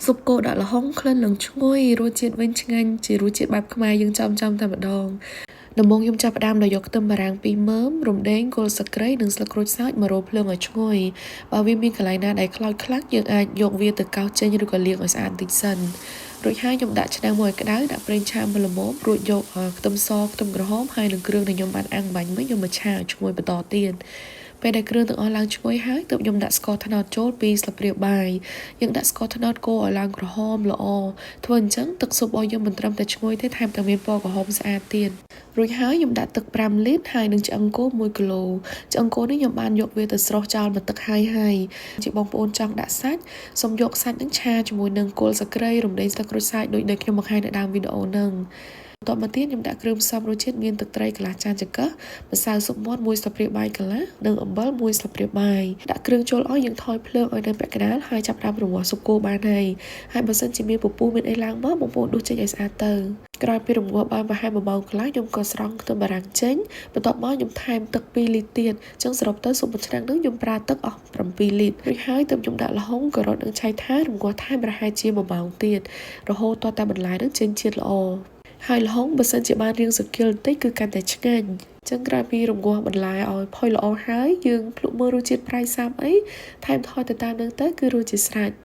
ស៊ុបគោដាក់ល្ហុងក្លិនឡើងឈ្ងុយរសជាតិវិញឆ្ងាញ់ជារសជាតិបែបខ្មែរយើងចំតែម្ដងដំបូងខ្ញុំចាប់ផ្ដើមដោយយកខ្ទឹមបារាំង2មើមរំដេងគល់ស្លឹកគ្រៃនិងស្លឹកក្រូចសើចមករោភ្លើងឲ្យឈ្ងុយបើវាមានកន្លែងណាដែលខ្លោចខ្លះយើងអាចយកវាទៅកោសចេញឬក៏លាងឲ្យស្អាតបន្តិចសិនរួចហើយខ្ញុំដាក់ឆ្នាំងមួយឲ្យក្តៅដាក់ប្រេងឆាមួយល្មមរួចយកខ្ទឹមសខ្ទឹមក្រហមហើយនឹងគ្រឿងដែលខ្ញុំបានអាំងបាញ់មិញយកមកឆាឲ្យឈ្ងុយបន្តទៀតពេលដែលគ្រឿងទាំងអស់ឡើងឈ្ងុយហើយទើបខ្ញុំដាក់ស្ករត្នោតចូល2ស្លាបព្រាបាយយើងដាក់ស្ករត្នោតកូរឲ្យឡើងក្រហមល្អធ្វើអញ្ចឹងទឹកស៊ុបរបស់យើងមិនត្រឹមតែឈ្ងុយទេថែមទាំងមានពណ៌ក្រហមស្អាតទៀតរួចហើយខ្ញុំដាក់ទឹក5លីត្រហើយនឹងឆ្អឹងគោ1គីឡូឆ្អឹងគោនេះខ្ញុំបានយកវាទៅស្រុះចោលមកទឹកហើយជាបងប្អូនចង់ដាក់សាច់សូមយកសាច់នឹងឆាជាមួយនឹងគល់ស្លឹកគ្រៃរំដេងស្លឹកក្រូចសើចដូចខ្ញុំបង្ហាញនៅដើមវីដេអូហ្នឹងបន្ទាប់មកទៀតខ្ញុំដាក់គ្រឿងផ្សំរសជាតិមានទឹកត្រីកន្លះចានចង្កឹះម្សៅស៊ុបមាន់1ស្លាបព្រាបាយកន្លះនិងអំបិល1ស្លាបព្រាបាយដាក់គ្រឿងចូលអស់យើងថយភ្លើងឲ្យនៅពាក់កណ្ដាលហើយចាប់ផ្ដើមរំងាស់ស៊ុបគោបានហើយបើសិនជាមានពពុះមានអីឡើងមកបងប្អូនដួសចេញឲ្យស្អាតទៅក្រោយពីរំងាស់បានប្រហែល1ម៉ោងកន្លះខ្ញុំក៏ស្រង់ខ្ទឹមបារាំងចេញបន្ទាប់មកខ្ញុំថែមទឹក2លីត្រទៀតអញ្ចឹងសរុបទៅស៊ុបមួយឆ្នាំងនឹងខ្ញុំប្រើទឹកអស់7លីត្ររួចហើយទើបខ្ញុំដាក់ល្ហុងការ៉ុតនិងឆៃថាវរំងាស់ថែមប្រហែលជា1ម៉ោងទៀតរហូតទាល់តែបន្លែនឹងចេញជាតិល្អហើយល្ហុងបើសិនជាបានរាងសគៀលបន្តិចគឺកាន់តែឆ្ងាញ់ចឹងក្រោយពីរំងាស់បន្លែឲ្យផុយល្អហើយយើងភ្លក់មើលរសជាតិប្រៃសាំអីថែមថយទៅតាមនឹងទៅគឺរួចជាស្រេច